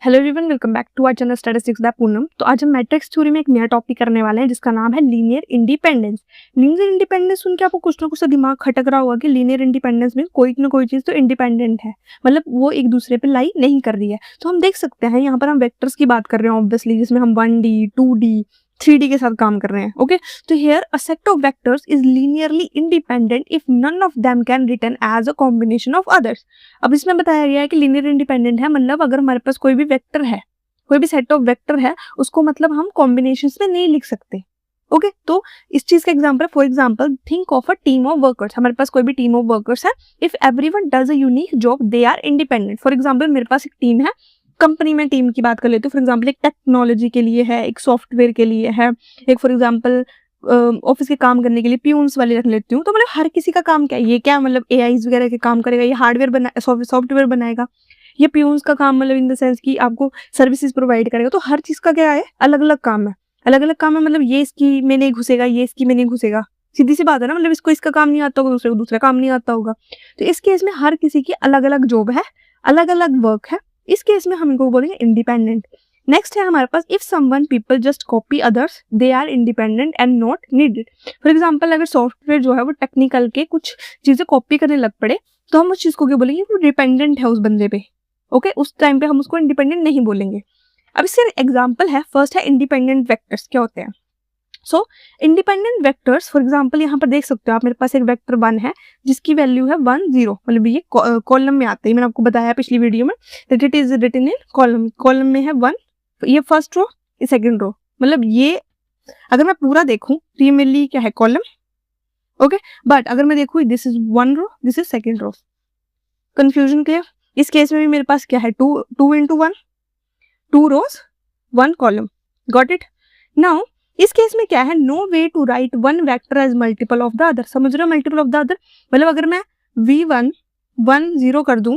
Hello everyone, welcome back to our channel statistics by Poonam. तो आज हम मैट्रिक्स थ्योरी में एक नया टॉपिक करने वाले हैं जिसका नाम है लीनियर इंडिपेंडेंस। लीनियर इंडिपेंडेंस सुन के आपको कुछ ना कुछ तो दिमाग खटक रहा होगा कि लीनियर इंडिपेंडेंस में कोई ना कोई चीज तो इंडिपेंडेंट है, मतलब वो एक दूसरे पे लाई नहीं कर रही है। तो हम देख सकते हैं यहाँ पर हम वेक्टर्स की बात कर रहे हैं ऑब्वियसली, जिसमें हम 1D 2D 3D के साथ काम कर रहे हैं। ओके, तो here a set of vectors is linearly independent if none of them can return as a combination of others. अब इसमें बताया गया है कि लीनियर इंडिपेंडेंट है, मतलब अगर हमारे पास कोई भी वेक्टर है, कोई भी सेट ऑफ वेक्टर है, उसको मतलब हम कॉम्बिनेशंस में नहीं लिख सकते। ओके, तो इस चीज का example, for example think of a team of workers. हमारे पास कोई भी टीम ऑफ वर्कर्स है, if everyone does a unique job they are independent. For example मेरे पास एक टीम है, कंपनी में टीम की बात कर लेते हो। फॉर एग्जांपल एक टेक्नोलॉजी के लिए है, एक सॉफ्टवेयर के लिए है, एक फॉर एग्जांपल ऑफिस के काम करने के लिए प्यून्स वाले रख लेती हूँ। तो मतलब हर किसी का काम क्या है, ये क्या मतलब एआईज वगैरह के काम करेगा, ये हार्डवेयर बना सॉफ्टवेयर बनाएगा, ये प्यून्स का काम मतलब इन द सेंस कि आपको सर्विसेज प्रोवाइड करेगा। तो हर चीज का क्या है, अलग अलग काम है, अलग अलग काम है, मतलब ये इसकी में नहीं घुसेगा, ये इसकी में नहीं घुसेगा। सीधी सी बात है ना, मतलब इसको इसका काम नहीं आता होगा, दूसरे को दूसरा काम नहीं आता होगा। तो इस केस में हर किसी की अलग अलग जॉब है, अलग अलग वर्क है। इस केस में हम इनको बोलेंगे इंडिपेंडेंट। नेक्स्ट है हमारे पास if someone people just copy others they are independent and not needed. For example अगर सॉफ्टवेयर जो है वो टेक्निकल के कुछ चीजें कॉपी करने लग पड़े, तो हम उस चीज को क्या बोलेंगे, वो डिपेंडेंट है उस बंदे पे। ओके, उस टाइम पे हम उसको इंडिपेंडेंट नहीं बोलेंगे। अब इसके एग्जांपल है, फर्स्ट है इंडिपेंडेंट वेक्टर्स क्या होते हैं। सो इंडिपेंडेंट वेक्टर्स, फॉर एग्जांपल यहाँ पर देख सकते हो आप, मेरे पास एक वेक्टर 1 है जिसकी वैल्यू है 1 0, मतलब ये कॉलम में आते हैं। मैंने आपको बताया पिछली वीडियो में that it is written in column, column में है 1, ये फर्स्ट रो, ये सेकंड रो, मतलब ये अगर मैं पूरा देखूं तो ये मेरे लिए क्या है, कॉलम। ओके, बट अगर मैं देखूं this is 1 row, this is second row. Confusion clear? इस केस में भी मेरे पास क्या है, 2 into 1, 2 rows 1 column. Got it? Now इस केस में क्या है, no way to write one vector as multiple of the other. समझ रहे हो, मल्टीपल ऑफ द अदर मतलब अगर मैं v1 1 0 कर दूं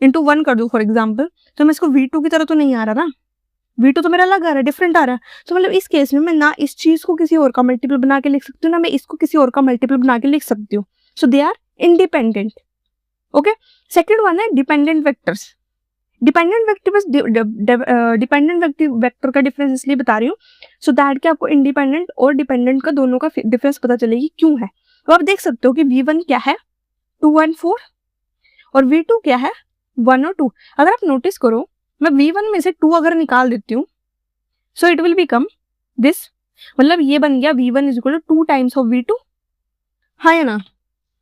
इंटू 1 कर दूं फॉर एग्जाम्पल, तो मैं इसको v2 की तरह तो नहीं आ रहा ना, v2 तो मेरा अलग आ रहा है, डिफरेंट आ रहा है। तो मतलब इस केस में मैं ना इस चीज को किसी और का मल्टीपल बना के लिख सकती हूँ, ना मैं इसको किसी और का मल्टीपल बना के लिख सकती हूँ। So they are independent. Okay, second one है डिपेंडेंट वेक्टर्स। डिपेंडेंट वेक्टर का डिफरेंस इसलिए बता रही हूँ सो दैट कि आपको इंडिपेंडेंट और डिपेंडेंट का दोनों का डिफरेंस पता चलेगी क्यों है। तो आप देख सकते हो कि v1 क्या है 2 1 4 और v2 क्या है 1 और 2। अगर आप नोटिस करो, मैं v1 में से 2 अगर निकाल देती हूँ so it will become this, मतलब ये बन गया v1 is equal to 2 times of v2। हाँ या ना,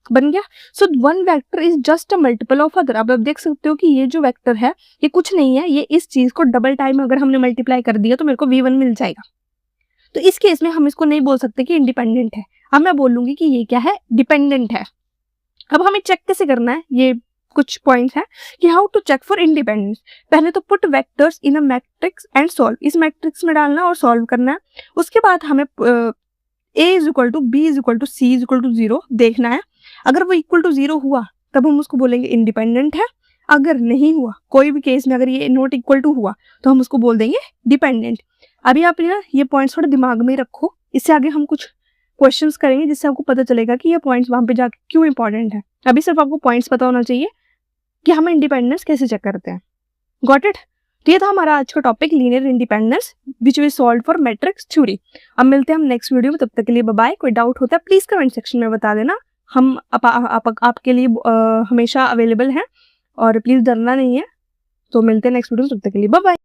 बन गया। So one vector is just a multiple of other. अब आप देख सकते हो कि ये जो वेक्टर है ये कुछ नहीं है, ये इस चीज को डबल टाइम अगर हमने मल्टीप्लाई कर दिया तो मेरे को v1 मिल जाएगा। तो इस केस में हम इसको नहीं बोल सकते कि इंडिपेंडेंट है, अब मैं बोलूंगी कि ये क्या है, डिपेंडेंट है। अब हमें चेक कैसे करना है, ये कुछ पॉइंट्स है कि how to check for independence. पहले तो put vectors in a matrix and solve, इस मैट्रिक्स में डालना और सॉल्व करना है। उसके बाद हमें a is equal to b is equal to c is equal to 0 देखना है। अगर वो इक्वल टू 0 हुआ तब हम उसको बोलेंगे इंडिपेंडेंट है। अगर नहीं हुआ, कोई भी केस में अगर ये नॉट इक्वल टू हुआ तो हम उसको बोल देंगे डिपेंडेंट। अभी आप ना ये पॉइंट्स थोड़ा दिमाग में रखो, इससे आगे हम कुछ क्वेश्चंस करेंगे जिससे आपको पता चलेगा कि ये पॉइंट्स वहां पे जाके क्यों इंपॉर्टेंट है। अभी सिर्फ आपको पॉइंट्स पता होना चाहिए कि हम इंडिपेंडेंस कैसे चेक करते हैं। Got it? तो ये था हमारा आज का topic, linear independence which we solve for matrix theory. अब मिलते हैं हम नेक्स्ट वीडियो में, तब तक के लिए बाय बाय। कोई डाउट होता है प्लीज कमेंट सेक्शन में बता देना, हम आपके लिए हमेशा अवेलेबल हैं और प्लीज डरना नहीं है। तो मिलते हैं नेक्स्ट वीडियो में, तब तक के लिए बाय बाय।